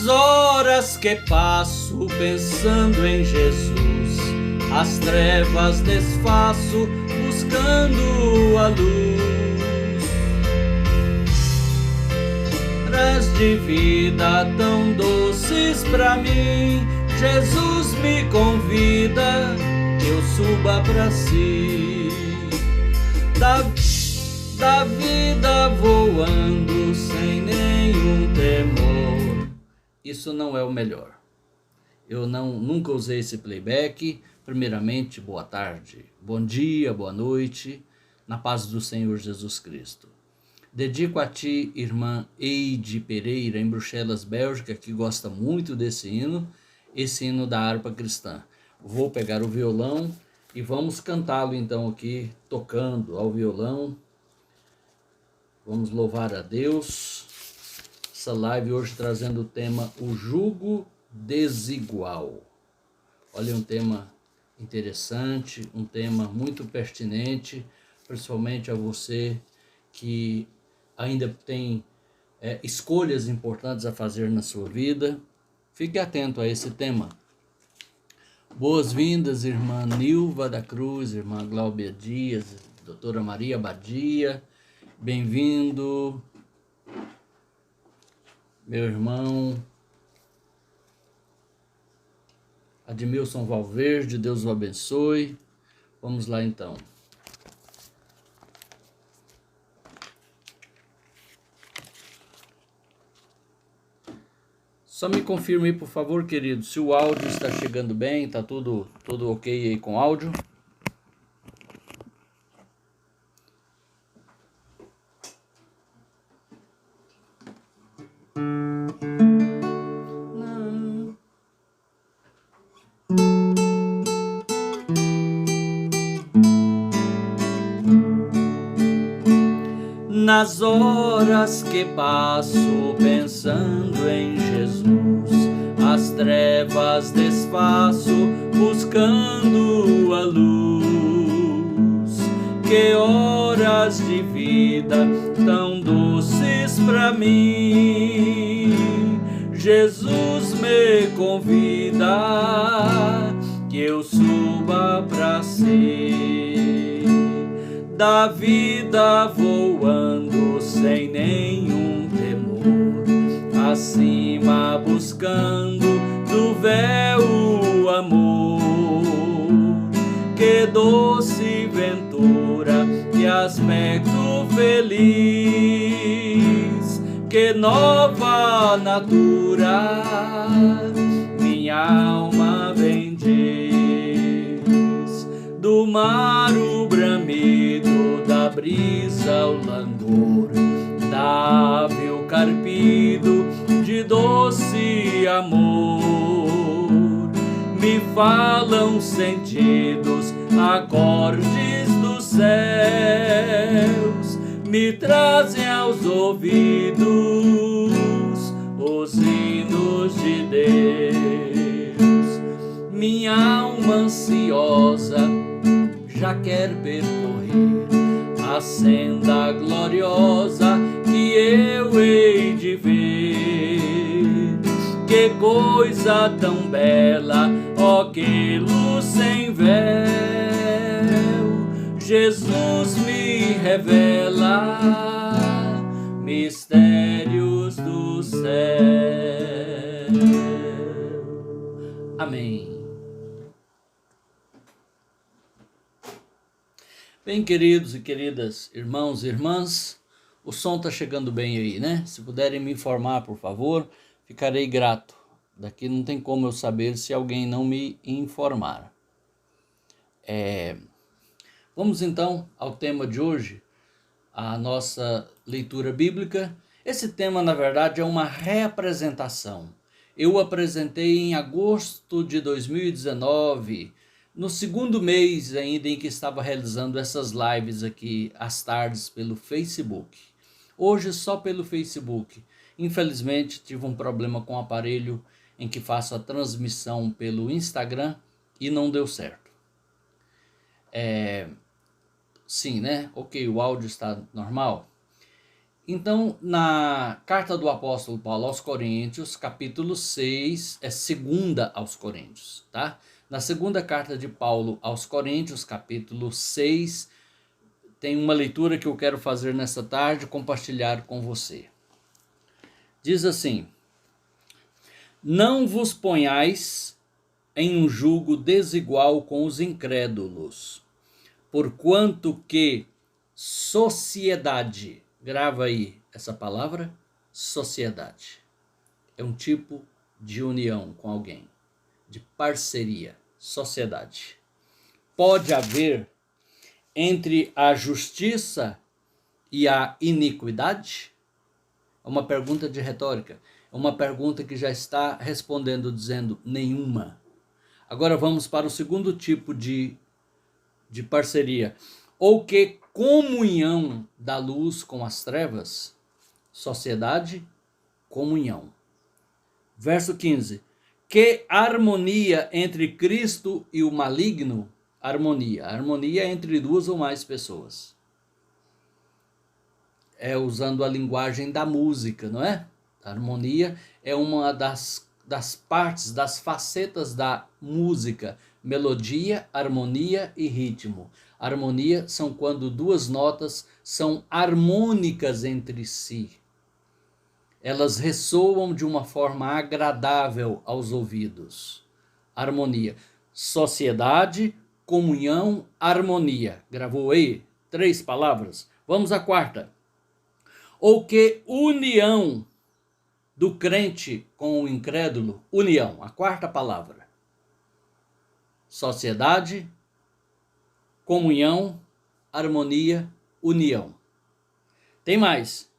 Nas horas que passo pensando em Jesus, as trevas desfaço buscando a luz. Horas de vida tão doces pra mim, Jesus me convida que eu suba pra si. Da vida voando sem nenhum temor. Isso não é o melhor. Eu nunca usei esse playback. Primeiramente, boa tarde, bom dia, boa noite, na paz do Senhor Jesus Cristo. Dedico a ti, irmã Eide Pereira, em Bruxelas, Bélgica, que gosta muito desse hino, esse hino da harpa cristã. Vou pegar o violão e vamos cantá-lo então aqui, tocando ao violão. Vamos louvar a Deus. Essa live hoje trazendo o tema O Jugo Desigual. Olha, um tema interessante, um tema muito pertinente, principalmente a você que ainda tem escolhas importantes a fazer na sua vida. Fique atento a esse tema. Boas-vindas, irmã Nilva da Cruz, irmã Gláudia Dias, doutora Maria Badia. Bem-vindo, meu irmão Admilson Valverde, Deus o abençoe. Vamos lá então. Só me confirme aí, por favor, querido, se o áudio está chegando bem, está tudo ok aí com o áudio. Nas horas que passo pensando em Jesus, as trevas desfaço buscando a luz. Que horas de vida tão doces pra mim, Jesus me convida que eu suba pra si. Da vida voando sem nenhum temor, acima buscando do véu o amor. Que doce ventura, que aspecto feliz, que nova natura minha alma bendiz. Do mar o bramido, da brisa o langor, da ave o carpido de doce amor. Me falam sentidos, acordes dos céus, me trazem aos ouvidos os hinos de Deus. Minha alma ansiosa já quer percorrer a senda gloriosa que eu hei de ver. Que coisa tão bela, ó, que luz sem véu, Jesus me revela mistérios do céu. Amém. Bem, queridos e queridas irmãos e irmãs, o som está chegando bem aí, né? Se puderem me informar, por favor, ficarei grato. Daqui não tem como eu saber se alguém não me informar. Vamos então ao tema de hoje, a nossa leitura bíblica. Esse tema, na verdade, é uma reapresentação. Eu apresentei em agosto de 2019, no segundo mês ainda em que estava realizando essas lives aqui às tardes pelo Facebook. Hoje só pelo Facebook. Infelizmente tive um problema com o aparelho em que faço a transmissão pelo Instagram e não deu certo. Sim, né? Ok, o áudio está normal. Então, na carta do apóstolo Paulo aos Coríntios, capítulo 6, é segunda aos Coríntios, tá? Na segunda carta de Paulo aos Coríntios, capítulo 6, tem uma leitura que eu quero fazer nessa tarde, compartilhar com você. Diz assim: não vos ponhais em um jugo desigual com os incrédulos, porquanto que sociedade, grava aí essa palavra, sociedade, é um tipo de união com alguém, de parceria, sociedade. Pode haver entre a justiça e a iniquidade? É uma pergunta de retórica, é uma pergunta que já está respondendo, dizendo nenhuma. Agora vamos para o segundo tipo de parceria. Ou que comunhão da luz com as trevas? Sociedade, comunhão. Verso 15. Que harmonia entre Cristo e o maligno? Harmonia. Harmonia entre duas ou mais pessoas. É usando a linguagem da música, não é? A harmonia é uma das partes, das facetas da música. Melodia, harmonia e ritmo. Harmonia são quando duas notas são harmônicas entre si. Elas ressoam de uma forma agradável aos ouvidos. Harmonia. Sociedade, comunhão, harmonia. Gravou aí? 3 palavras. Vamos à quarta. Ou que união do crente com o incrédulo? União, a quarta palavra. Sociedade, comunhão, harmonia, união. Tem mais.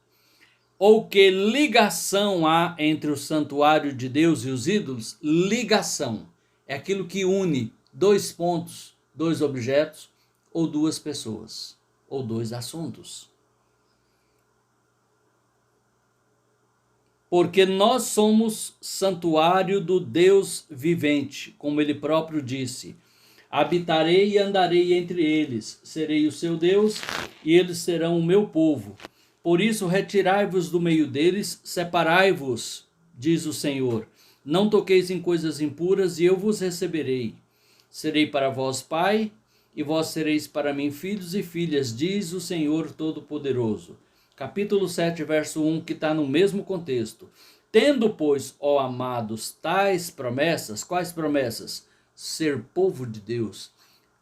Ou que ligação há entre o santuário de Deus e os ídolos? Ligação é aquilo que une 2 pontos, 2 objetos, ou 2 pessoas, ou 2 assuntos. Porque nós somos santuário do Deus vivente, como ele próprio disse: habitarei e andarei entre eles, serei o seu Deus e eles serão o meu povo. Por isso retirai-vos do meio deles, separai-vos, diz o Senhor. Não toqueis em coisas impuras e eu vos receberei. Serei para vós pai e vós sereis para mim filhos e filhas, diz o Senhor Todo-Poderoso. Capítulo 7, verso 1, que está no mesmo contexto. Tendo, pois, ó amados, tais promessas, quais promessas? Ser povo de Deus,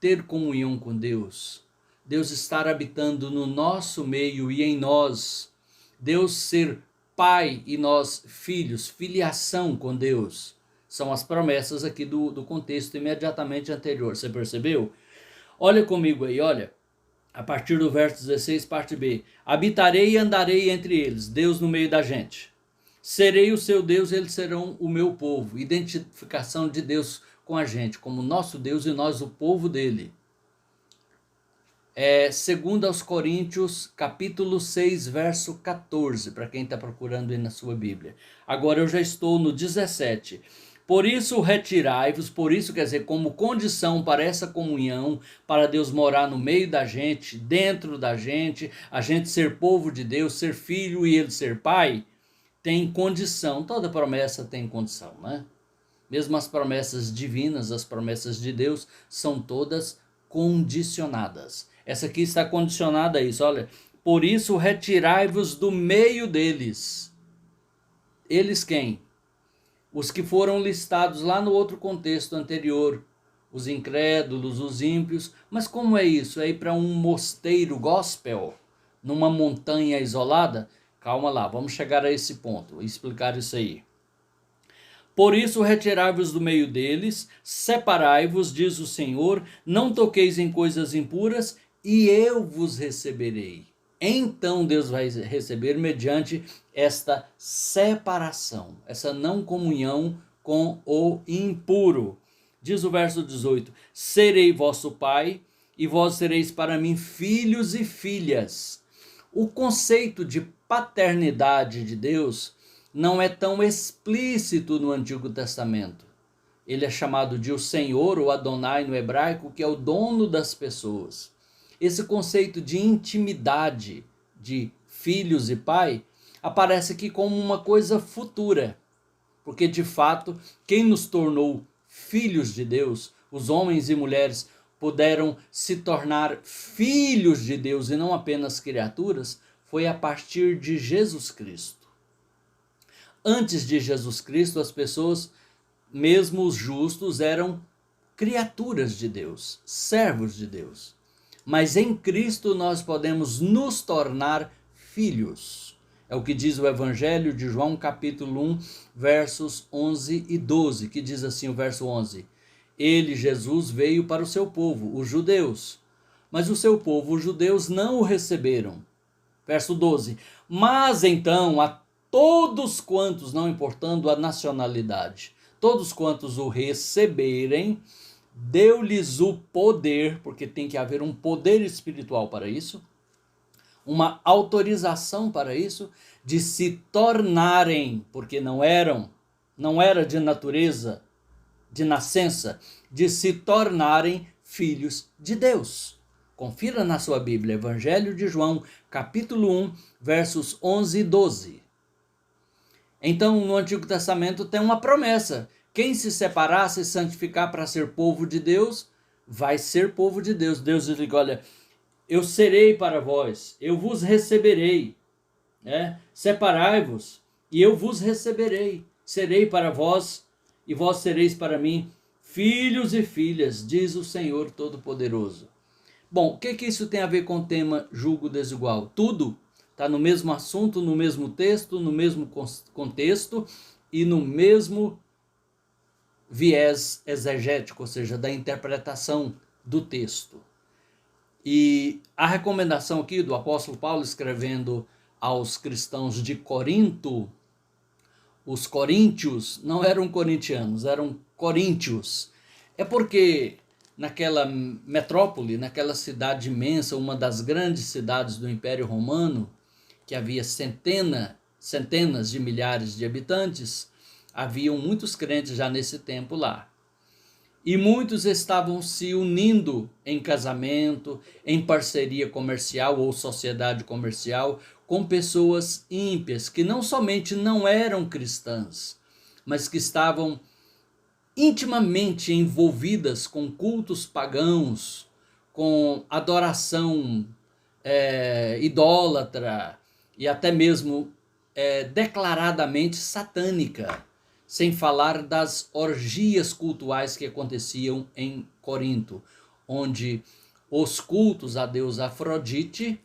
ter comunhão com Deus, Deus estar habitando no nosso meio e em nós, Deus ser pai e nós filhos, filiação com Deus, são as promessas aqui do contexto imediatamente anterior, você percebeu? Olha comigo aí, olha. A partir do verso 16, parte B. Habitarei e andarei entre eles, Deus no meio da gente. Serei o seu Deus, eles serão o meu povo. Identificação de Deus com a gente, como nosso Deus e nós o povo dele. 2 aos Coríntios, capítulo 6, verso 14, para quem está procurando aí na sua Bíblia. Agora eu já estou no 17. Por isso retirai-vos, por isso quer dizer, como condição para essa comunhão, para Deus morar no meio da gente, dentro da gente, a gente ser povo de Deus, ser filho e ele ser pai, tem condição, toda promessa tem condição, né? Mesmo as promessas divinas, as promessas de Deus, são todas condicionadas. Essa aqui está condicionada a isso, olha. Por isso retirai-vos do meio deles. Eles quem? Os que foram listados lá no outro contexto anterior, os incrédulos, os ímpios. Mas como é isso? É ir para um mosteiro gospel, numa montanha isolada? Calma lá, vamos chegar a esse ponto e explicar isso aí. Por isso retirai-vos do meio deles, separai-vos, diz o Senhor, não toqueis em coisas impuras, e eu vos receberei. Então Deus vai receber mediante esta separação, essa não comunhão com o impuro. Diz o verso 18: serei vosso pai e vós sereis para mim filhos e filhas. O conceito de paternidade de Deus não é tão explícito no Antigo Testamento. Ele é chamado de o Senhor, ou Adonai no hebraico, que é o dono das pessoas. Esse conceito de intimidade, de filhos e pai, aparece aqui como uma coisa futura. Porque, de fato, quem nos tornou filhos de Deus, os homens e mulheres puderam se tornar filhos de Deus e não apenas criaturas, foi a partir de Jesus Cristo. Antes de Jesus Cristo, as pessoas, mesmo os justos, eram criaturas de Deus, servos de Deus. Mas em Cristo nós podemos nos tornar filhos. É o que diz o Evangelho de João, capítulo 1, versos 11 e 12, que diz assim o verso 11. Ele, Jesus, veio para o seu povo, os judeus, mas o seu povo, os judeus, não o receberam. Verso 12. Mas então a todos quantos, não importando a nacionalidade, todos quantos o receberem, deu-lhes o poder, porque tem que haver um poder espiritual para isso, uma autorização para isso, de se tornarem, porque não era de natureza, de nascença, de se tornarem filhos de Deus. Confira na sua Bíblia, Evangelho de João, capítulo 1, versos 11 e 12. Então, no Antigo Testamento tem uma promessa. Quem se separar, se santificar para ser povo de Deus, vai ser povo de Deus. Deus diz, olha, eu serei para vós, eu vos receberei. Separai-vos e eu vos receberei. Serei para vós e vós sereis para mim filhos e filhas, diz o Senhor Todo-Poderoso. Bom, o que isso tem a ver com o tema julgo desigual? Tudo está no mesmo assunto, no mesmo texto, no mesmo contexto e no mesmo viés exegético, ou seja, da interpretação do texto. E a recomendação aqui do apóstolo Paulo escrevendo aos cristãos de Corinto, os coríntios não eram corintianos, eram coríntios. É porque naquela metrópole, naquela cidade imensa, uma das grandes cidades do Império Romano, que havia centenas de milhares de habitantes, haviam muitos crentes já nesse tempo lá. E muitos estavam se unindo em casamento, em parceria comercial ou sociedade comercial, com pessoas ímpias, que não somente não eram cristãs, mas que estavam intimamente envolvidas com cultos pagãos, com adoração idólatra e até mesmo declaradamente satânica, sem falar das orgias cultuais que aconteciam em Corinto, onde os cultos à deusa Afrodite,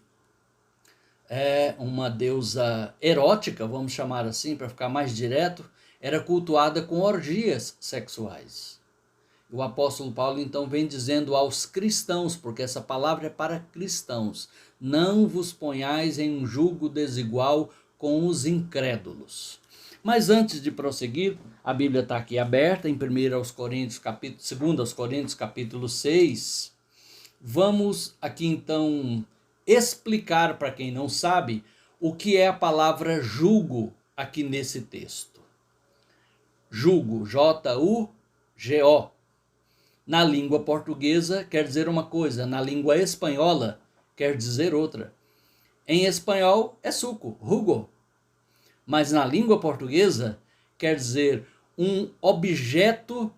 uma deusa erótica, vamos chamar assim para ficar mais direto, era cultuada com orgias sexuais. O apóstolo Paulo então vem dizendo aos cristãos, porque essa palavra é para cristãos, não vos ponhais em um julgo desigual com os incrédulos. Mas antes de prosseguir, a Bíblia está aqui aberta em 2 Coríntios, capítulo 6. Vamos aqui então explicar para quem não sabe o que é a palavra julgo aqui nesse texto. Julgo, J-U-G-O. Na língua portuguesa quer dizer uma coisa, na língua espanhola quer dizer outra. Em espanhol é suco, jugo. Mas na língua portuguesa quer dizer um objeto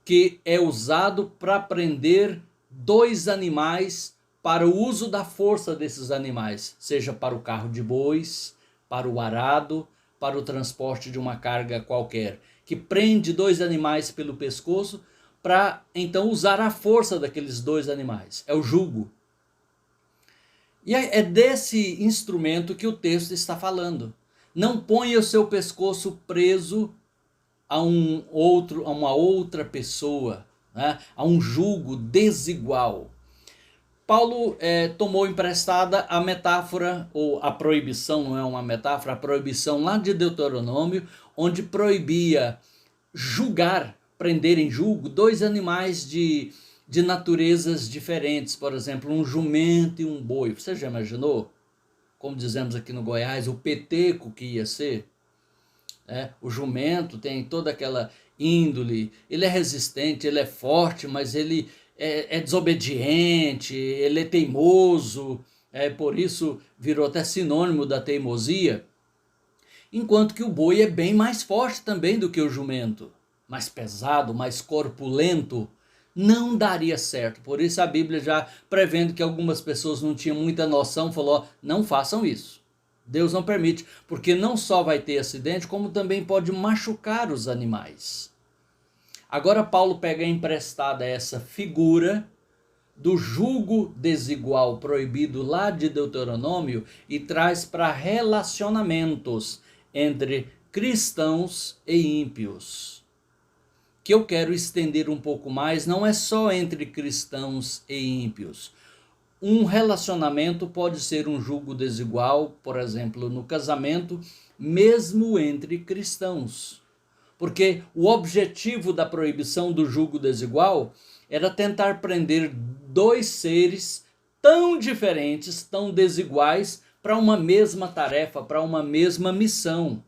que é usado para prender dois animais para o uso da força desses animais, seja para o carro de bois, para o arado, para o transporte de uma carga qualquer, que prende dois animais pelo pescoço para então usar a força daqueles dois animais. É o jugo. E é desse instrumento que o texto está falando. Não ponha o seu pescoço preso a uma outra pessoa, né? A um jugo desigual. Paulo tomou emprestada a metáfora, ou a proibição, não é uma metáfora, a proibição lá de Deuteronômio, onde proibia julgar, prender em julgo, dois animais de naturezas diferentes, por exemplo, um jumento e um boi. Você já imaginou? Como dizemos aqui no Goiás, o peteco que ia ser. O jumento tem toda aquela índole, ele é resistente, ele é forte, mas ele é desobediente, ele é teimoso, por isso virou até sinônimo da teimosia, enquanto que o boi é bem mais forte também do que o jumento, mais pesado, mais corpulento, não daria certo. Por isso a Bíblia, já prevendo que algumas pessoas não tinham muita noção, falou: não façam isso. Deus não permite, porque não só vai ter acidente, como também pode machucar os animais. Agora Paulo pega emprestada essa figura do jugo desigual proibido lá de Deuteronômio e traz para relacionamentos entre cristãos e ímpios, que eu quero estender um pouco mais. Não é só entre cristãos e ímpios. Um relacionamento pode ser um jugo desigual, por exemplo, no casamento, mesmo entre cristãos. Porque o objetivo da proibição do jugo desigual era tentar prender dois seres tão diferentes, tão desiguais, para uma mesma tarefa, para uma mesma missão.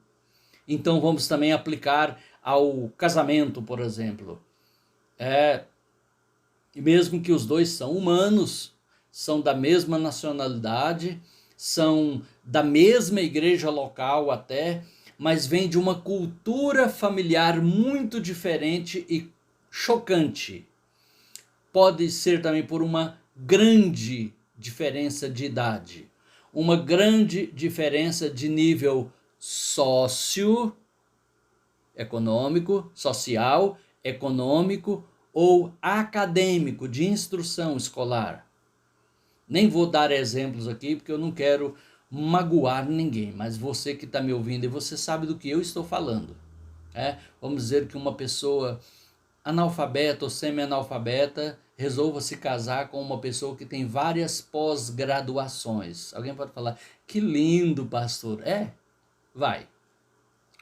Então vamos também aplicar ao casamento, por exemplo. Mesmo que os dois são humanos, são da mesma nacionalidade, são da mesma igreja local até, mas vêm de uma cultura familiar muito diferente e chocante. Pode ser também por uma grande diferença de idade, uma grande diferença de nível socioeconômico, social, econômico ou acadêmico, de instrução escolar. Nem vou dar exemplos aqui, porque eu não quero magoar ninguém, mas você que está me ouvindo, e você sabe do que eu estou falando. Vamos dizer que uma pessoa analfabeta ou semi-analfabeta resolva se casar com uma pessoa que tem várias pós-graduações. Alguém pode falar: que lindo, pastor. Vai.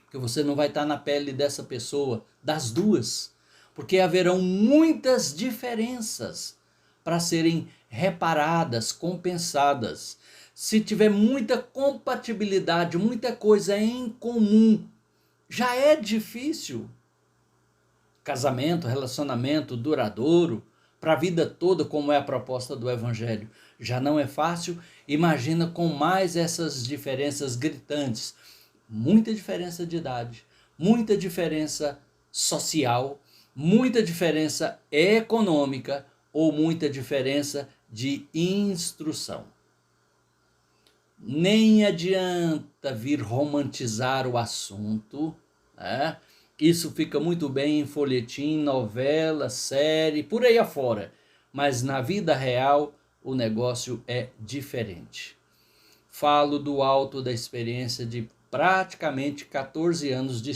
Porque você não vai estar na pele dessa pessoa, das duas. Porque haverão muitas diferenças para serem reparadas, compensadas. Se tiver muita compatibilidade, muita coisa em comum, já é difícil. Casamento, relacionamento duradouro, para a vida toda, como é a proposta do Evangelho, já não é fácil. Imagina com mais essas diferenças gritantes. Muita diferença de idade, muita diferença social, muita diferença econômica ou muita diferença de instrução. Nem adianta vir romantizar o assunto, Isso fica muito bem em folhetim, novela, série, por aí afora. Mas na vida real o negócio é diferente. Falo do alto da experiência de praticamente 14 anos de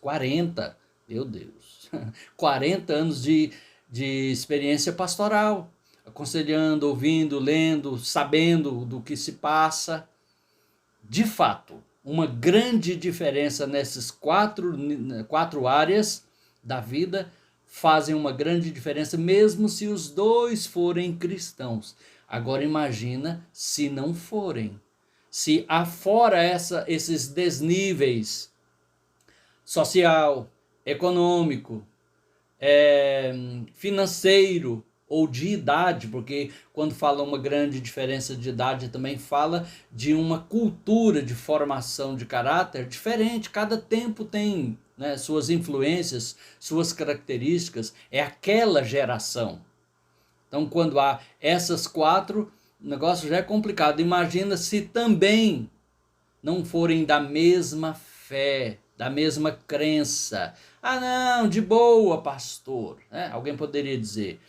40, meu Deus, 40 anos de experiência pastoral, aconselhando, ouvindo, lendo, sabendo do que se passa. De fato, uma grande diferença nessas quatro áreas da vida fazem uma grande diferença, mesmo se os dois forem cristãos. Agora imagina se não forem. Se afora esses desníveis social, econômico, financeiro ou de idade, porque quando fala uma grande diferença de idade também fala de uma cultura de formação de caráter diferente. Cada tempo tem, suas influências, suas características, é aquela geração. Então quando há essas quatro, o negócio já é complicado. Imagina se também não forem da mesma fé, da mesma crença. Não, de boa, pastor. Alguém poderia dizer: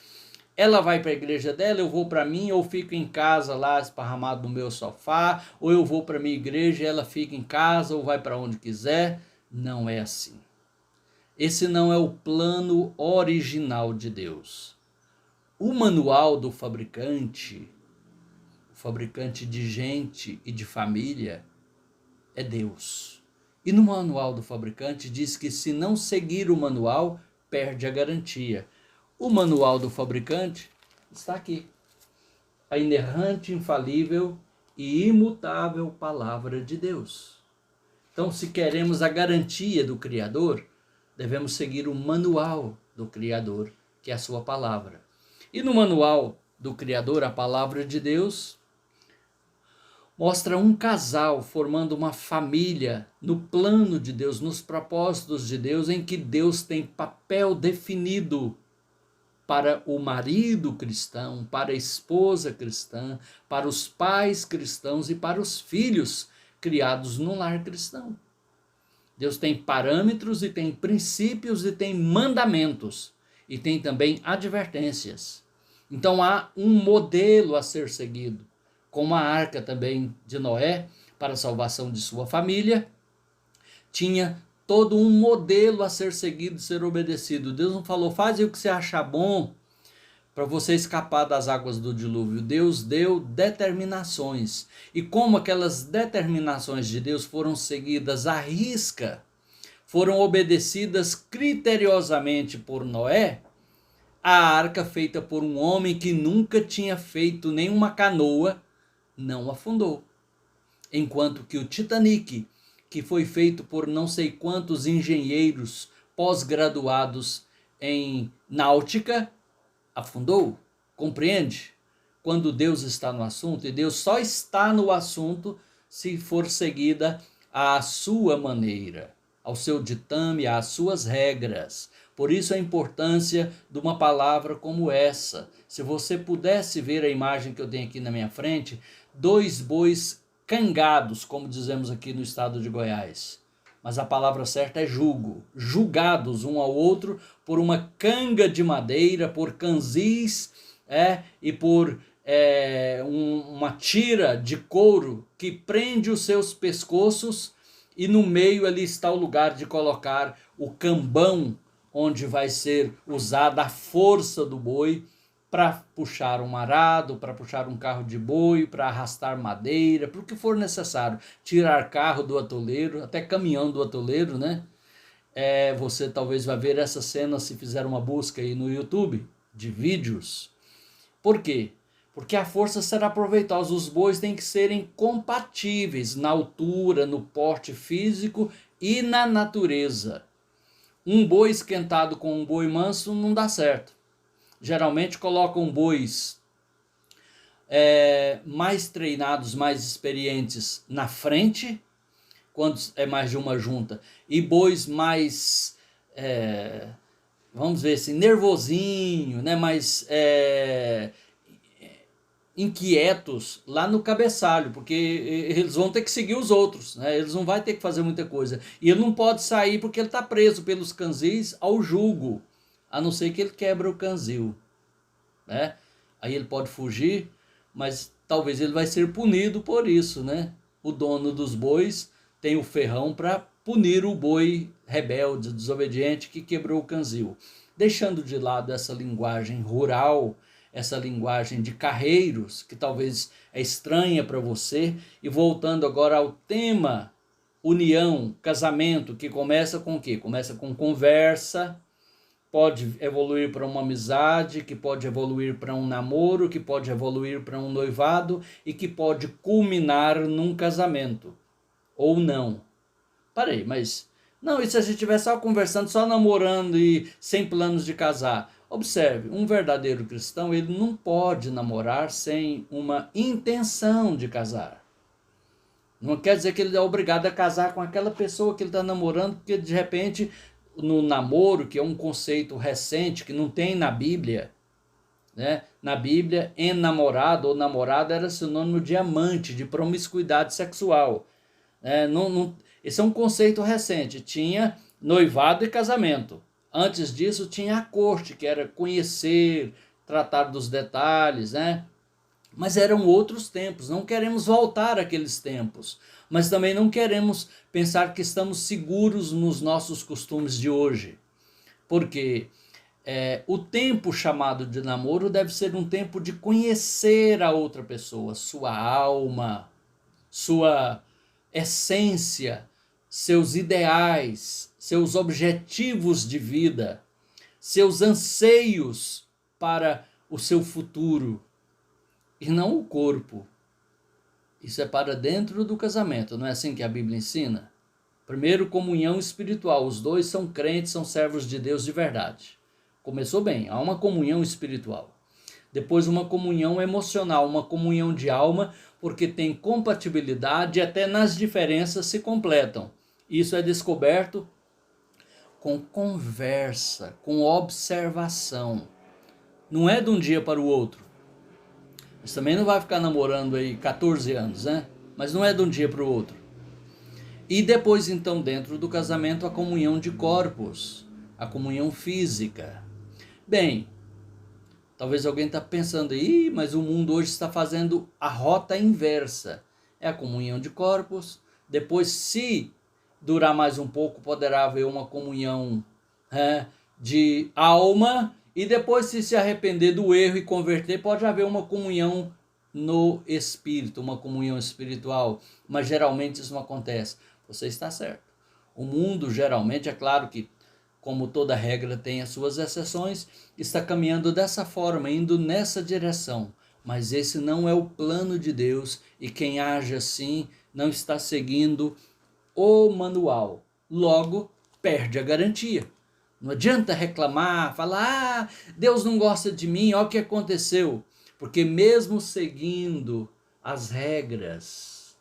ela vai para a igreja dela, eu vou para a minha, ou fico em casa lá esparramado no meu sofá, ou eu vou para a minha igreja e ela fica em casa, ou vai para onde quiser. Não é assim. Esse não é o plano original de Deus. O manual do fabricante, o fabricante de gente e de família, é Deus. E no manual do fabricante diz que se não seguir o manual, perde a garantia. O manual do fabricante está aqui. A inerrante, infalível e imutável palavra de Deus. Então, se queremos a garantia do Criador, devemos seguir o manual do Criador, que é a sua palavra. E no manual do Criador, a palavra de Deus, mostra um casal formando uma família no plano de Deus, nos propósitos de Deus, em que Deus tem papel definido para o marido cristão, para a esposa cristã, para os pais cristãos e para os filhos criados num lar cristão. Deus tem parâmetros e tem princípios e tem mandamentos e tem também advertências. Então há um modelo a ser seguido, como a arca também de Noé, para a salvação de sua família, tinha todo um modelo a ser seguido, ser obedecido. Deus não falou, faz o que você achar bom para você escapar das águas do dilúvio. Deus deu determinações. E como aquelas determinações de Deus foram seguidas à risca, foram obedecidas criteriosamente por Noé, a arca feita por um homem que nunca tinha feito nenhuma canoa, não afundou. Enquanto que o Titanic, que foi feito por não sei quantos engenheiros pós-graduados em náutica, afundou. Compreende? Quando Deus está no assunto, e Deus só está no assunto se for seguida à sua maneira, ao seu ditame, às suas regras. Por isso a importância de uma palavra como essa. Se você pudesse ver a imagem que eu tenho aqui na minha frente, 2 bois cangados, como dizemos aqui no estado de Goiás. Mas a palavra certa é jugo. Julgados um ao outro por uma canga de madeira, por canzis e por uma tira de couro que prende os seus pescoços, e no meio ali está o lugar de colocar o cambão, onde vai ser usada a força do boi para puxar um arado, para puxar um carro de boi, para arrastar madeira, para o que for necessário, tirar carro do atoleiro, até caminhão do atoleiro, né? Você talvez vai ver essa cena se fizer uma busca aí no YouTube de vídeos. Por quê? Porque a força será proveitosa. Os bois têm que serem compatíveis na altura, no porte físico e na natureza. Um boi esquentado com um boi manso não dá certo. Geralmente colocam bois mais treinados, mais experientes na frente, quando é mais de uma junta, e bois mais, vamos ver assim, nervosinho, né? Mais inquietos lá no cabeçalho, porque eles vão ter que seguir os outros, né? Eles não vão ter que fazer muita coisa. E ele não pode sair porque ele está preso pelos canzis ao jugo, a não ser que ele quebra o canzil, né? Aí ele pode fugir, mas talvez ele vai ser punido por isso, né? O dono dos bois tem o ferrão para punir o boi rebelde, desobediente, que quebrou o canzil. Deixando de lado essa linguagem rural, essa linguagem de carreiros, que talvez é estranha para você, e voltando agora ao tema união, casamento, que começa com o quê? Começa com conversa, pode evoluir para uma amizade, que pode evoluir para um namoro, que pode evoluir para um noivado e que pode culminar num casamento, ou não. Parei, mas não, e se a gente estiver só conversando, só namorando e sem planos de casar? Observe, um verdadeiro cristão, ele não pode namorar sem uma intenção de casar. Não quer dizer que ele é obrigado a casar com aquela pessoa que ele está namorando, porque de repente no namoro, que é um conceito recente, que não tem na Bíblia, né? Na Bíblia, enamorado ou namorada era sinônimo de amante, de promiscuidade sexual. Esse é um conceito recente. Tinha noivado e casamento. Antes disso tinha a corte, que era conhecer, tratar dos detalhes, né? Mas eram outros tempos, não queremos voltar àqueles tempos, mas também não queremos pensar que estamos seguros nos nossos costumes de hoje, porque o tempo chamado de namoro deve ser um tempo de conhecer a outra pessoa, sua alma, sua essência, seus ideais, seus objetivos de vida, seus anseios para o seu futuro, e não o corpo. Isso é para dentro do casamento, não é assim que a Bíblia ensina? Primeiro, comunhão espiritual. Os dois são crentes, são servos de Deus de verdade. Começou bem, há uma comunhão espiritual. Depois uma comunhão emocional, uma comunhão de alma, porque tem compatibilidade e até nas diferenças se completam. Isso é descoberto com conversa, com observação. Não é de um dia para o outro. Mas também não vai ficar namorando aí 14 anos, né? Mas não é de um dia para o outro. E depois, então, dentro do casamento, a comunhão de corpos, a comunhão física. Bem, talvez alguém está pensando, mas o mundo hoje está fazendo a rota inversa. É a comunhão de corpos, depois, se durar mais um pouco, poderá haver uma comunhão de alma, e depois, se arrepender do erro e converter, pode haver uma comunhão no espírito, uma comunhão espiritual, mas geralmente isso não acontece. Você está certo. O mundo geralmente, é claro que, como toda regra tem as suas exceções, está caminhando dessa forma, indo nessa direção. Mas esse não é o plano de Deus, e quem age assim não está seguindo o manual. Logo, perde a garantia. Não adianta reclamar, falar, Deus não gosta de mim, olha o que aconteceu. Porque mesmo seguindo as regras,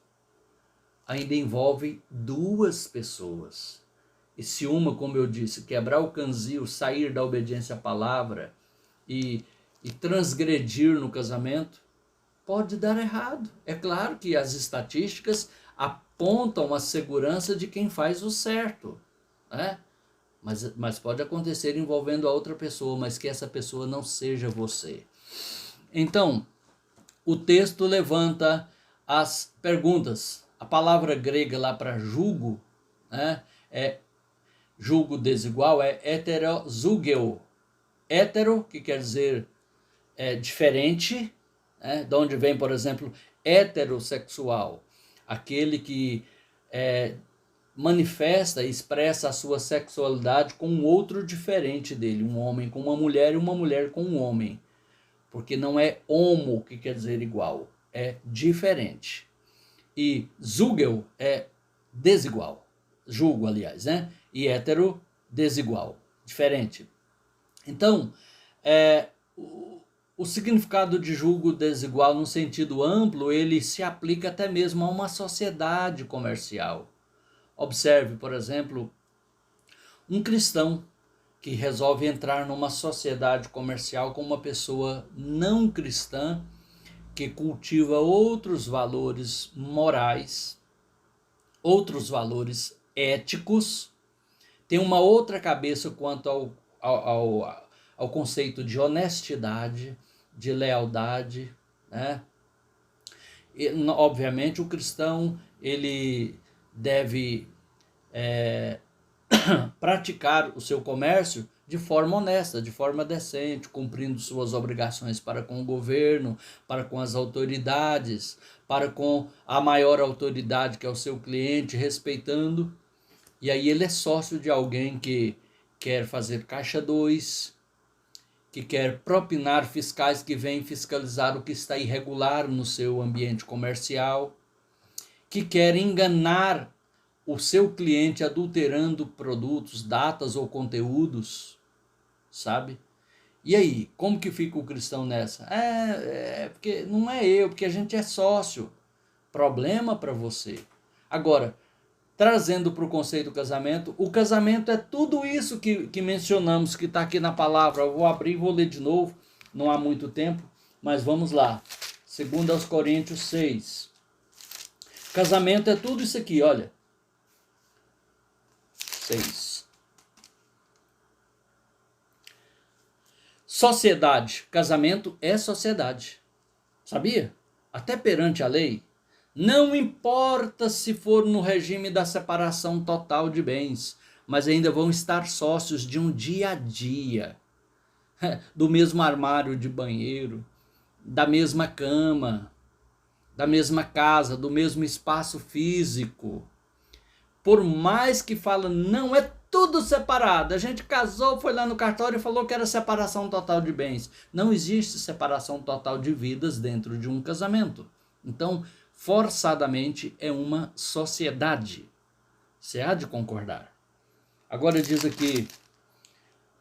ainda envolve duas pessoas. E se uma, como eu disse, quebrar o canzil, sair da obediência à palavra e transgredir no casamento, pode dar errado. É claro que as estatísticas apontam a segurança de quem faz o certo, né? Mas pode acontecer envolvendo a outra pessoa, mas que essa pessoa não seja você. Então, o texto levanta as perguntas. A palavra grega lá para julgo, né, julgo desigual, é heterozugeu. Hétero, que quer dizer diferente, né, de onde vem, por exemplo, heterossexual, aquele que manifesta e expressa a sua sexualidade com um outro diferente dele, um homem com uma mulher e uma mulher com um homem, porque não é homo, que quer dizer igual, é diferente. E zugel é desigual, julgo, aliás, né? E hétero, desigual, diferente. Então, o significado de julgo desigual, no sentido amplo, ele se aplica até mesmo a uma sociedade comercial. Observe, por exemplo, um cristão que resolve entrar numa sociedade comercial com uma pessoa não cristã, que cultiva outros valores morais, outros valores éticos, tem uma outra cabeça quanto ao conceito de honestidade, de lealdade, né? E, obviamente, o cristão ele deve praticar o seu comércio de forma honesta, de forma decente, cumprindo suas obrigações para com o governo, para com as autoridades, para com a maior autoridade que é o seu cliente, respeitando. E aí ele é sócio de alguém que quer fazer caixa 2, que quer propinar fiscais que vêm fiscalizar o que está irregular no seu ambiente comercial, que quer enganar o seu cliente adulterando produtos, datas ou conteúdos, sabe? E aí, como que fica o cristão nessa? Porque não é eu, porque a gente é sócio. Problema para você. Agora, trazendo para o conceito do casamento, o casamento é tudo isso que mencionamos, que está aqui na palavra. Eu vou abrir e vou ler de novo, não há muito tempo, mas vamos lá. 2 Coríntios 6. Casamento é tudo isso aqui, olha. 6. Sociedade. Casamento é sociedade. Sabia? Até perante a lei. Não importa se for no regime da separação total de bens, mas ainda vão estar sócios de um dia a dia. Do mesmo armário de banheiro, da mesma cama, da mesma casa, do mesmo espaço físico. Por mais que fala, não, é tudo separado. A gente casou, foi lá no cartório e falou que era separação total de bens. Não existe separação total de vidas dentro de um casamento. Então, forçadamente é uma sociedade. Você há de concordar. Agora diz aqui,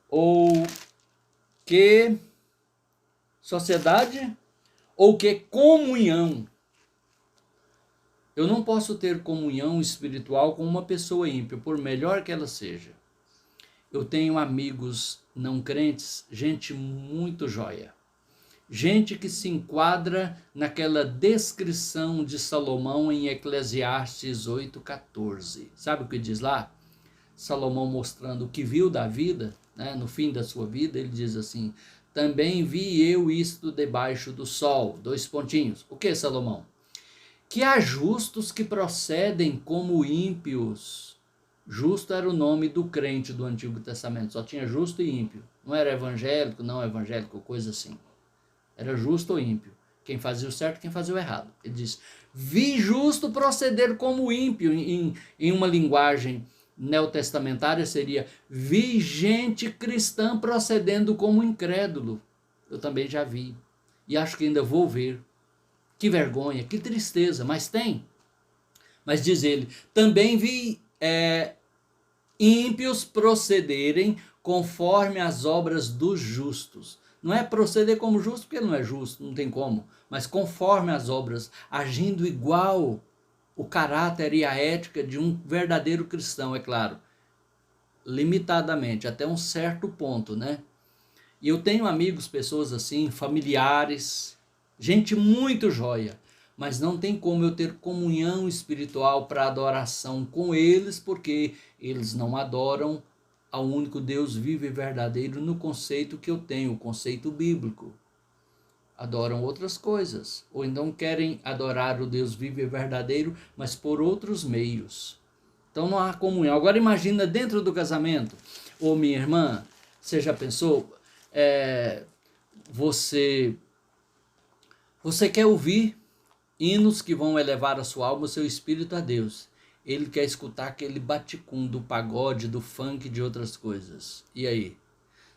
ou que Sociedade ou que comunhão? Eu não posso ter comunhão espiritual com uma pessoa ímpia, por melhor que ela seja. Eu tenho amigos não crentes, gente muito joia. Gente que se enquadra naquela descrição de Salomão em Eclesiastes 8,14. Sabe o que diz lá? Salomão mostrando o que viu da vida, né? No fim da sua vida, ele diz assim: também vi eu isto debaixo do sol. 2 pontinhos. O que, Salomão? Que há justos que procedem como ímpios. Justo era o nome do crente do Antigo Testamento, só tinha justo e ímpio. Não era evangélico, não evangélico, coisa assim. Era justo ou ímpio. Quem fazia o certo, quem fazia o errado. Ele diz: vi justo proceder como ímpio. Em uma linguagem neotestamentária seria: vi gente cristã procedendo como incrédulo. Eu também já vi. E acho que ainda vou ver. Que vergonha, que tristeza, mas tem. Mas diz ele: também vi ímpios procederem conforme as obras dos justos. Não é proceder como justo, porque ele não é justo, não tem como. Mas conforme as obras, agindo igual o caráter e a ética de um verdadeiro cristão, é claro. Limitadamente, até um certo ponto, né? E eu tenho amigos, pessoas assim, familiares, gente muito joia. Mas não tem como eu ter comunhão espiritual para adoração com eles, porque eles não adoram ao único Deus vivo e verdadeiro no conceito que eu tenho, o conceito bíblico. Adoram outras coisas, ou então querem adorar o Deus vivo e verdadeiro, mas por outros meios. Então não há comunhão. Agora imagina dentro do casamento. Ô minha irmã, você já pensou? Você quer ouvir hinos que vão elevar a sua alma, o seu espírito a Deus. Ele quer escutar aquele baticum do pagode, do funk, de outras coisas. E aí?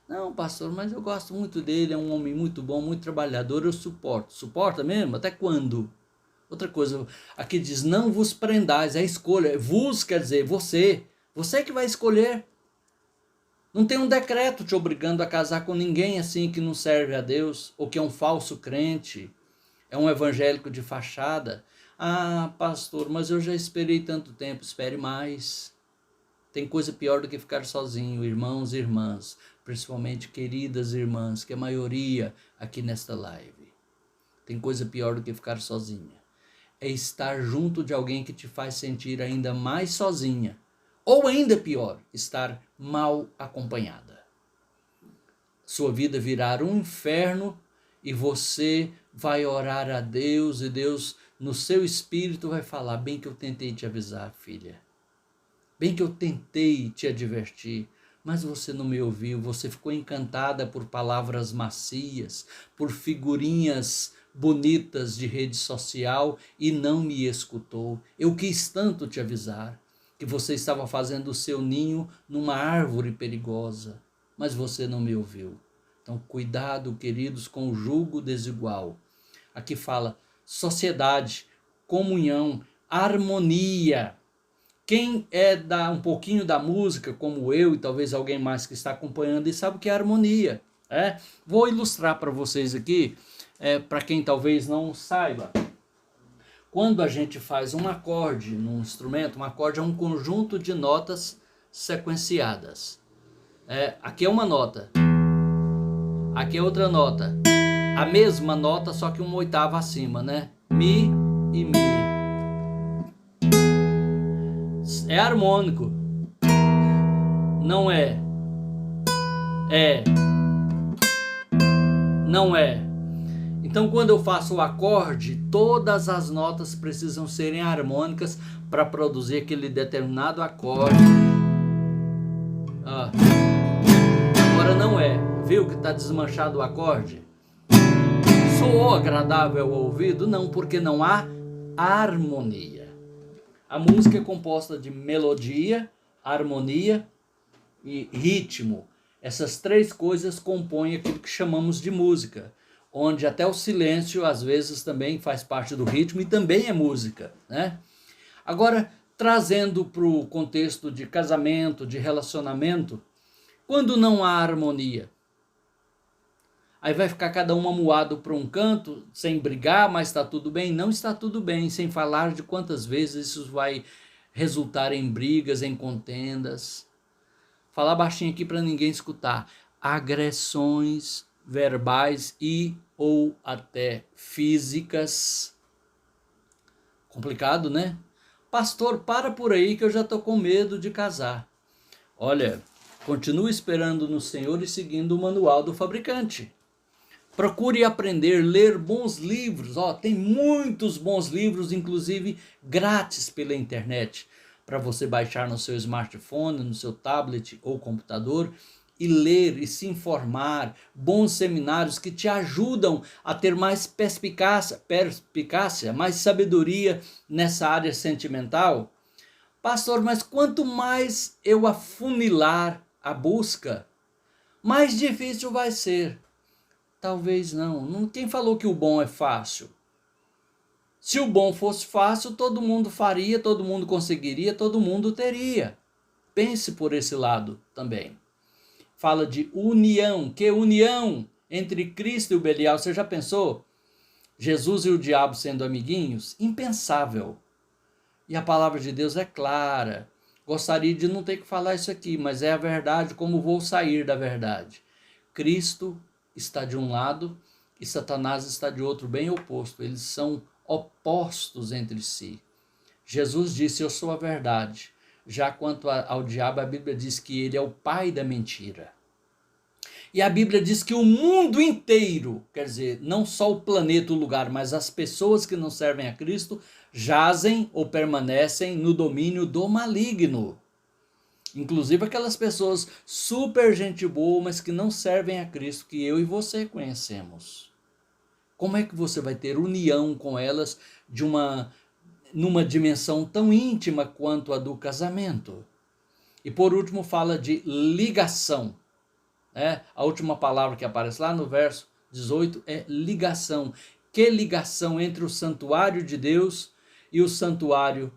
Não, pastor, mas eu gosto muito dele, é um homem muito bom, muito trabalhador, eu suporto. Suporta mesmo? Até quando? Outra coisa, aqui diz: não vos prendais, é escolha. Vos quer dizer você. Você que vai escolher. Não tem um decreto te obrigando a casar com ninguém assim que não serve a Deus, ou que é um falso crente. É um evangélico de fachada. Ah, pastor, mas eu já esperei tanto tempo. Espere mais. Tem coisa pior do que ficar sozinho, irmãos e irmãs. Principalmente queridas irmãs, que é a maioria aqui nesta live. Tem coisa pior do que ficar sozinha. É estar junto de alguém que te faz sentir ainda mais sozinha. Ou ainda pior, estar mal acompanhada. Sua vida virar um inferno e você vai orar a Deus e Deus no seu espírito vai falar: bem que eu tentei te avisar, filha. Bem que eu tentei te advertir, mas você não me ouviu. Você ficou encantada por palavras macias, por figurinhas bonitas de rede social e não me escutou. Eu quis tanto te avisar que você estava fazendo o seu ninho numa árvore perigosa, mas você não me ouviu. Então, cuidado, queridos, com o jugo desigual. Aqui fala sociedade, comunhão, harmonia. Quem é um pouquinho da música, como eu e talvez alguém mais que está acompanhando, e sabe o que é harmonia. Vou ilustrar para vocês aqui, para quem talvez não saiba. Quando a gente faz um acorde num instrumento, um acorde é um conjunto de notas sequenciadas. Aqui é uma nota. Aqui é outra nota. A mesma nota, só que uma oitava acima, né? Mi e Mi. É harmônico. Não é. É. Não é. Então, quando eu faço o acorde, todas as notas precisam serem harmônicas para produzir aquele determinado acorde. Agora não é. Viu que está desmanchado o acorde? Soou agradável ao ouvido? Não, porque não há harmonia. A música é composta de melodia, harmonia e ritmo. Essas três coisas compõem aquilo que chamamos de música, onde até o silêncio às vezes também faz parte do ritmo e também é música, né? Agora, trazendo para o contexto de casamento, de relacionamento, quando não há harmonia, Aí vai ficar cada um amuado para um canto, sem brigar, mas está tudo bem? Não está tudo bem, sem falar de quantas vezes isso vai resultar em brigas, em contendas. Falar baixinho aqui para ninguém escutar. Agressões verbais e ou até físicas. Complicado, né? Pastor, para por aí que eu já estou com medo de casar. Olha, continue esperando no Senhor e seguindo o manual do fabricante. Procure aprender, ler bons livros. Tem muitos bons livros, inclusive grátis pela internet, para você baixar no seu smartphone, no seu tablet ou computador e ler e se informar. Bons seminários que te ajudam a ter mais perspicácia, mais sabedoria nessa área sentimental. Pastor, mas quanto mais eu afunilar a busca, mais difícil vai ser. Talvez não. Quem falou que o bom é fácil? Se o bom fosse fácil, todo mundo faria, todo mundo conseguiria, todo mundo teria. Pense por esse lado também. Fala de união. Que união entre Cristo e o Belial? Você já pensou? Jesus e o diabo sendo amiguinhos? Impensável. E a palavra de Deus é clara. Gostaria de não ter que falar isso aqui, mas é a verdade, como vou sair da verdade. Cristo está de um lado e Satanás está de outro, bem oposto. Eles são opostos entre si. Jesus disse, eu sou a verdade. Já quanto ao diabo, a Bíblia diz que ele é o pai da mentira. E a Bíblia diz que o mundo inteiro, quer dizer, não só o planeta, o lugar, mas as pessoas que não servem a Cristo, jazem ou permanecem no domínio do maligno. Inclusive aquelas pessoas super gente boa, mas que não servem a Cristo, que eu e você conhecemos. Como é que você vai ter união com elas numa dimensão tão íntima quanto a do casamento? E por último fala de ligação. A última palavra que aparece lá no verso 18 é ligação. Que ligação entre o santuário de Deus e o santuário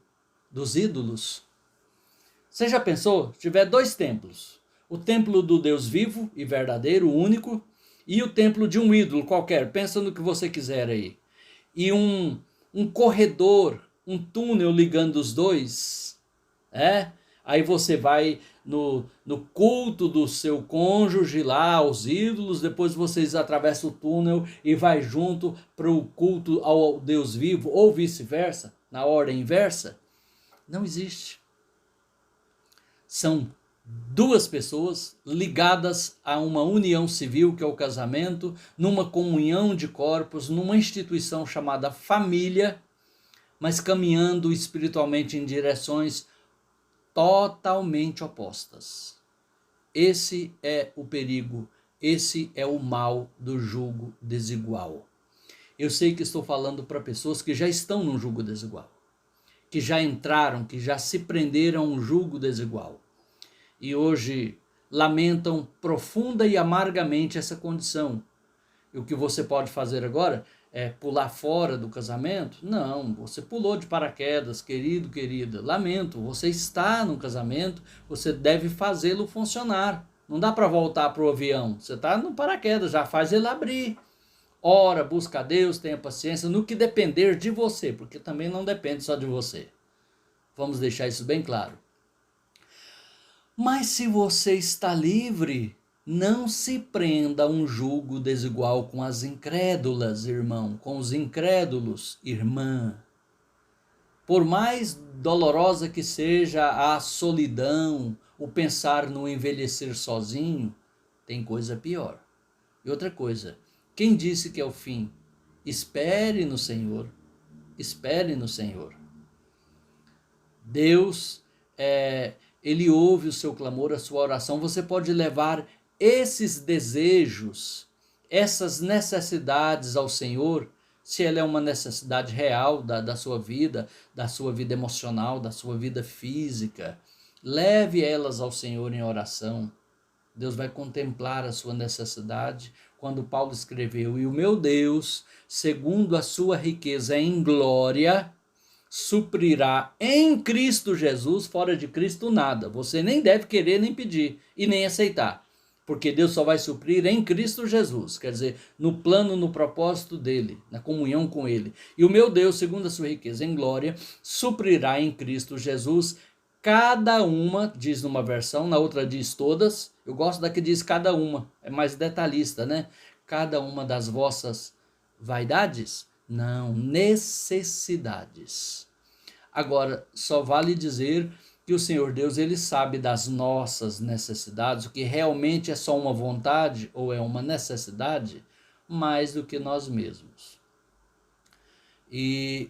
dos ídolos? Você já pensou? Se tiver dois templos, o templo do Deus vivo e verdadeiro, único, e o templo de um ídolo qualquer, pensa no que você quiser aí, e um corredor, um túnel ligando os dois, aí você vai no culto do seu cônjuge lá, aos ídolos, depois vocês atravessam o túnel e vai junto para o culto ao Deus vivo, ou vice-versa, na ordem inversa. Não existe. São duas pessoas ligadas a uma união civil, que é o casamento, numa comunhão de corpos, numa instituição chamada família, mas caminhando espiritualmente em direções totalmente opostas. Esse é o perigo, esse é o mal do jugo desigual. Eu sei que estou falando para pessoas que já estão num jugo desigual, que já entraram, que já se prenderam a um jugo desigual. E hoje lamentam profunda e amargamente essa condição. E o que você pode fazer agora é pular fora do casamento? Não, você pulou de paraquedas, querido, querida. Lamento, você está no casamento, você deve fazê-lo funcionar. Não dá para voltar para o avião, você está no paraquedas, já faz ele abrir. Ora, busca a Deus, tenha paciência, no que depender de você, porque também não depende só de você. Vamos deixar isso bem claro. Mas se você está livre, não se prenda a um jugo desigual com as incrédulas, irmão, com os incrédulos, irmã. Por mais dolorosa que seja a solidão, o pensar no envelhecer sozinho, tem coisa pior. E outra coisa, quem disse que é o fim? Espere no Senhor, espere no Senhor. Deus, Ele ouve o seu clamor, a sua oração. Você pode levar esses desejos, essas necessidades ao Senhor, se ela é uma necessidade real da sua vida emocional, da sua vida física. Leve elas ao Senhor em oração. Deus vai contemplar a sua necessidade. Quando Paulo escreveu, e o meu Deus, segundo a sua riqueza em glória, suprirá em Cristo Jesus, fora de Cristo nada. Você nem deve querer nem pedir e nem aceitar. Porque Deus só vai suprir em Cristo Jesus, quer dizer, no plano, no propósito dele, na comunhão com ele. E o meu Deus, segundo a sua riqueza em glória, suprirá em Cristo Jesus cada uma, diz numa versão, na outra diz todas. Eu gosto da que diz cada uma, é mais detalhista, né? Cada uma das vossas vaidades? Não, necessidades. Agora, só vale dizer que o Senhor Deus, ele sabe das nossas necessidades, o que realmente é só uma vontade ou é uma necessidade, mais do que nós mesmos. E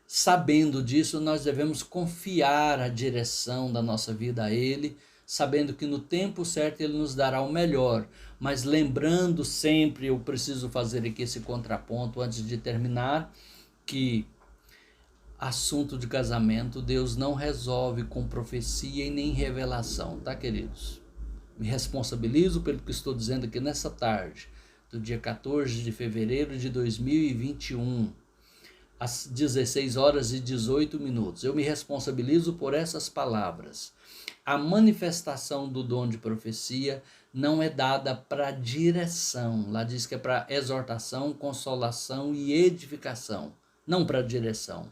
sabendo disso, nós devemos confiar a direção da nossa vida a ele, sabendo que no tempo certo ele nos dará o melhor, mas lembrando sempre, eu preciso fazer aqui esse contraponto antes de terminar, que assunto de casamento Deus não resolve com profecia e nem revelação, tá, queridos? Me responsabilizo pelo que estou dizendo aqui nessa tarde, do dia 14 de fevereiro de 2021, às 16 horas e 18 minutos. Eu me responsabilizo por essas palavras. A manifestação do dom de profecia não é dada para direção. Lá diz que é para exortação, consolação e edificação, não para direção.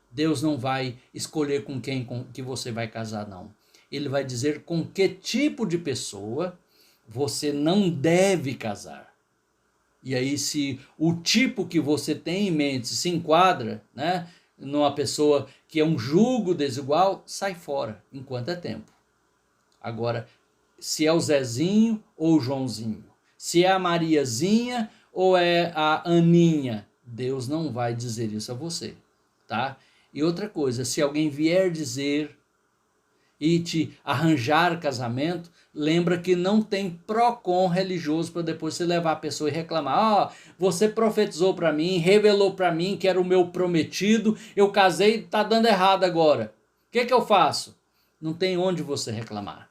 Deus não vai escolher com quem que você vai casar, não. Ele vai dizer com que tipo de pessoa você não deve casar. E aí, se o tipo que você tem em mente se enquadra, né, numa pessoa que é um jugo desigual, sai fora, enquanto é tempo. Agora, se é o Zezinho ou o Joãozinho, se é a Mariazinha ou é a Aninha, Deus não vai dizer isso a você, tá? E outra coisa, se alguém vier dizer e te arranjar casamento, lembra que não tem PROCON religioso para depois você levar a pessoa e reclamar. Você profetizou para mim, revelou para mim que era o meu prometido, eu casei e está dando errado agora. O que eu faço? Não tem onde você reclamar.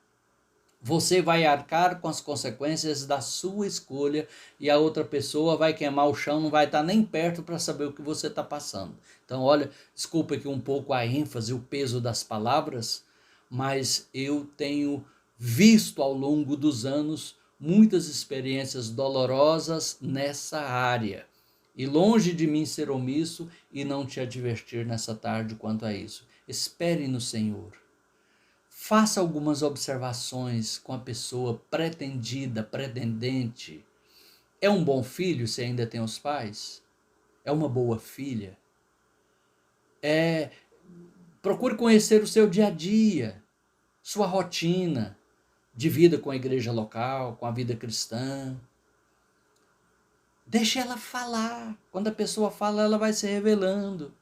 Você vai arcar com as consequências da sua escolha e a outra pessoa vai queimar o chão, não vai estar nem perto para saber o que você está passando. Então, olha, desculpa aqui um pouco a ênfase, o peso das palavras, mas eu tenho visto ao longo dos anos muitas experiências dolorosas nessa área. E longe de mim ser omisso e não te advertir nessa tarde quanto a isso. Espere no Senhor. Faça algumas observações com a pessoa pretendida, pretendente. É um bom filho se ainda tem os pais? É uma boa filha? Procure conhecer o seu dia a dia, sua rotina de vida com a igreja local, com a vida cristã. Deixe ela falar. Quando a pessoa fala, ela vai se revelando.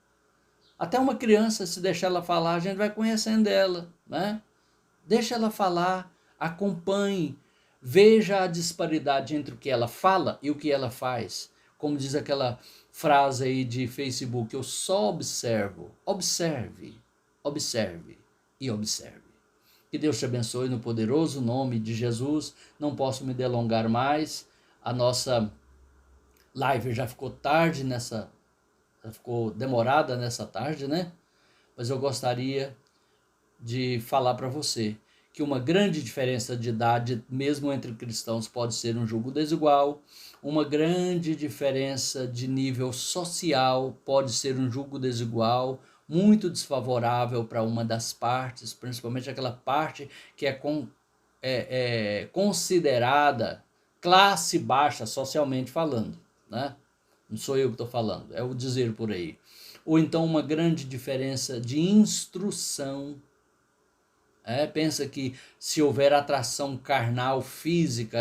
Até uma criança, se deixar ela falar, a gente vai conhecendo ela, né? Deixa ela falar, acompanhe, veja a disparidade entre o que ela fala e o que ela faz. Como diz aquela frase aí de Facebook, eu só observo. Observe, observe e observe. Que Deus te abençoe no poderoso nome de Jesus. Não posso me delongar mais. A nossa live já ficou tarde já ficou demorada nessa tarde, né? Mas eu gostaria de falar para você que uma grande diferença de idade, mesmo entre cristãos, pode ser um julgo desigual. Uma grande diferença de nível social pode ser um julgo desigual, muito desfavorável para uma das partes, principalmente aquela parte que é considerada classe baixa, socialmente falando, né? Não sou eu que estou falando, é o dizer por aí. Ou então uma grande diferença de instrução. Pensa que se houver atração carnal, física,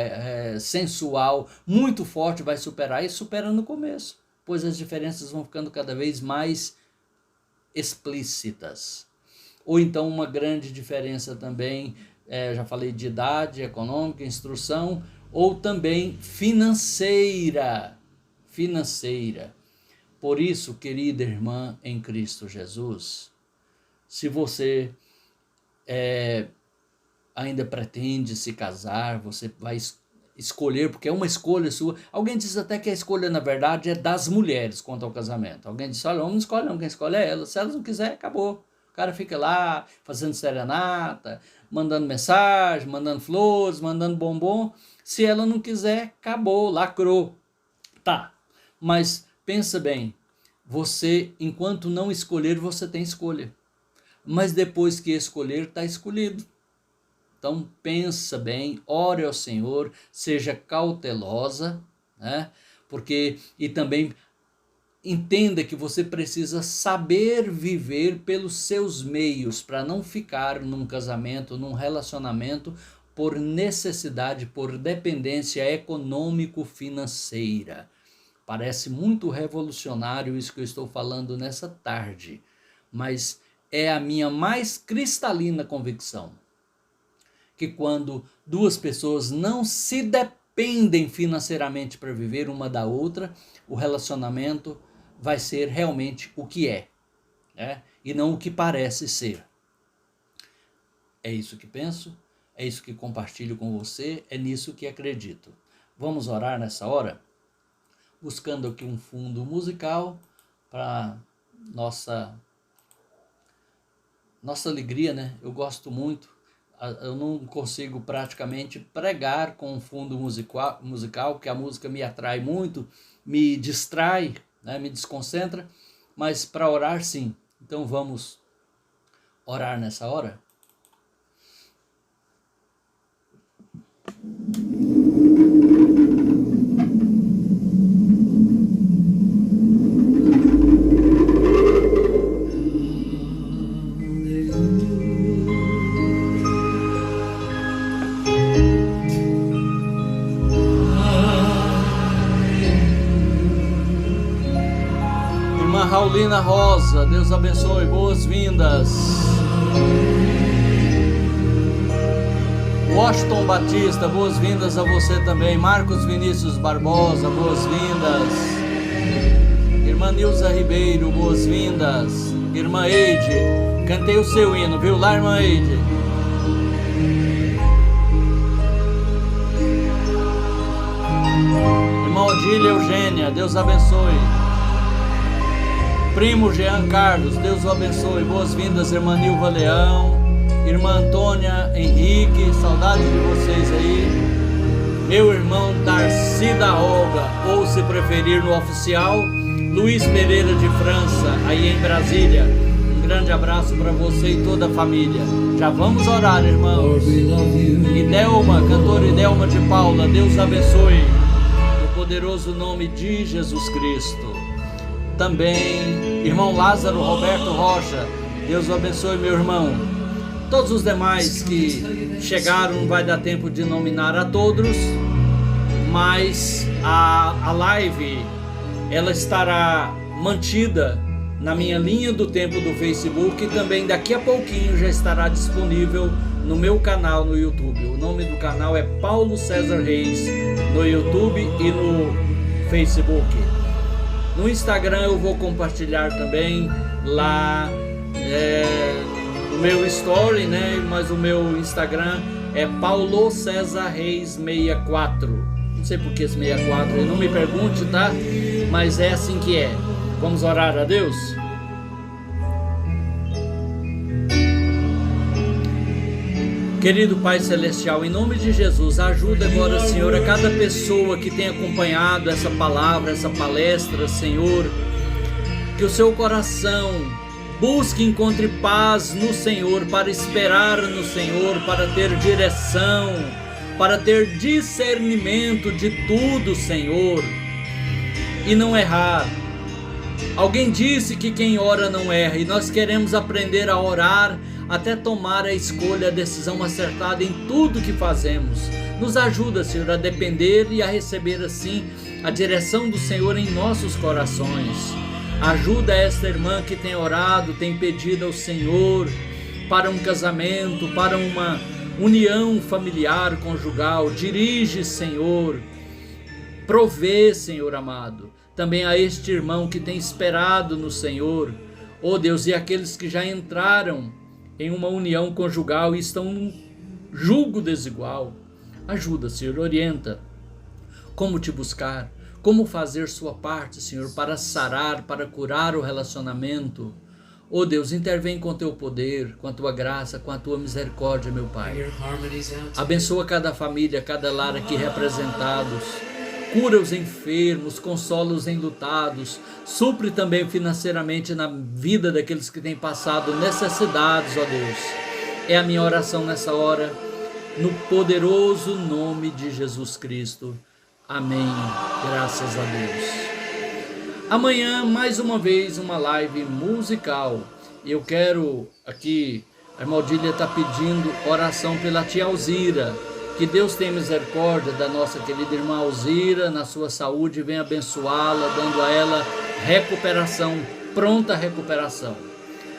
sensual, muito forte, vai superar, e supera no começo, pois as diferenças vão ficando cada vez mais explícitas. Ou então uma grande diferença também, já falei de idade, econômica, instrução, ou também financeira. Por isso, querida irmã em Cristo Jesus, se você ainda pretende se casar, você vai escolher, porque é uma escolha sua. Alguém diz até que a escolha, na verdade, é das mulheres quanto ao casamento. Alguém diz, olha, o homem não escolhe não, quem escolhe é ela. Se elas não quiser, acabou. O cara fica lá fazendo serenata, mandando mensagem, mandando flores, mandando bombom. Se ela não quiser, acabou, lacrou. Tá, mas pensa bem, você, enquanto não escolher, você tem escolha. Mas depois que escolher, está escolhido. Então pensa bem, ore ao Senhor, seja cautelosa, né? Porque, e também entenda que você precisa saber viver pelos seus meios para não ficar num casamento, num relacionamento por necessidade, por dependência econômico-financeira. Parece muito revolucionário isso que eu estou falando nessa tarde, mas é a minha mais cristalina convicção que quando duas pessoas não se dependem financeiramente para viver uma da outra, o relacionamento vai ser realmente o que é, né? E não o que parece ser. É isso que penso, é isso que compartilho com você, é nisso que acredito. Vamos orar nessa hora? Buscando aqui um fundo musical para nossa alegria, né? Eu gosto muito, eu não consigo praticamente pregar com um fundo musical, porque a música me atrai muito, me distrai, né? Me desconcentra, mas para orar sim. Então vamos orar nessa hora? Raulina Rosa, Deus abençoe, boas-vindas. Washington Batista, boas-vindas a você também. Marcos Vinícius Barbosa, boas-vindas. Irmã Nilza Ribeiro, boas-vindas. Irmã Eide, cantei o seu hino, viu lá, irmã Eide? Irmã Odília Eugênia, Deus abençoe. Primo Jean Carlos, Deus o abençoe. Boas-vindas, irmã Nilva Leão, irmã Antônia Henrique, saudade de vocês aí. Meu irmão Darcy da Olga, ou se preferir no oficial, Luiz Pereira de França, aí em Brasília. Um grande abraço para você e toda a família. Já vamos orar, irmãos. Idelma, cantora Idelma de Paula, Deus abençoe. No poderoso nome de Jesus Cristo. Também, irmão Lázaro Roberto Rocha, Deus o abençoe, meu irmão. Todos os demais que chegaram, não vai dar tempo de nominar a todos, mas a live, ela estará mantida na minha linha do tempo do Facebook e também daqui a pouquinho já estará disponível no meu canal no YouTube. O nome do canal é Paulo César Reis, no YouTube e no Facebook. No Instagram eu vou compartilhar também lá o meu story, né? Mas o meu Instagram é Paulo César Reis 64. Não sei por que esse 64, não me pergunte, tá? Mas é assim que é. Vamos orar a Deus? Querido Pai Celestial, em nome de Jesus, ajuda agora, Senhor, a cada pessoa que tem acompanhado essa palavra, essa palestra, Senhor, que o seu coração busque e encontre paz no Senhor, para esperar no Senhor, para ter direção, para ter discernimento de tudo, Senhor, e não errar. Alguém disse que quem ora não erra, e nós queremos aprender a orar até tomar a escolha, a decisão acertada em tudo que fazemos. Nos ajuda, Senhor, a depender e a receber assim a direção do Senhor em nossos corações. Ajuda esta irmã que tem orado, tem pedido ao Senhor para um casamento, para uma união familiar, conjugal. Dirige, Senhor, provê, Senhor amado, também a este irmão que tem esperado no Senhor, oh Deus, e aqueles que já entraram em uma união conjugal e estão num jugo desigual. Ajuda, Senhor, orienta como te buscar, como fazer sua parte, Senhor, para sarar, para curar o relacionamento. Oh Deus, intervém com teu poder, com a tua graça, com a tua misericórdia, meu Pai. Abençoa cada família, cada lar aqui representados. Cura os enfermos, consola os enlutados. Supre também financeiramente na vida daqueles que têm passado necessidades, ó Deus. É a minha oração nessa hora, no poderoso nome de Jesus Cristo. Amém. Graças a Deus. Amanhã, mais uma vez, uma live musical. Eu quero aqui, a irmã Odília está pedindo oração pela tia Alzira. Que Deus tenha misericórdia da nossa querida irmã Alzira, na sua saúde, venha abençoá-la, dando a ela recuperação, pronta recuperação.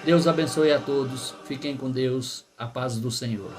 Deus abençoe a todos. Fiquem com Deus. A paz do Senhor.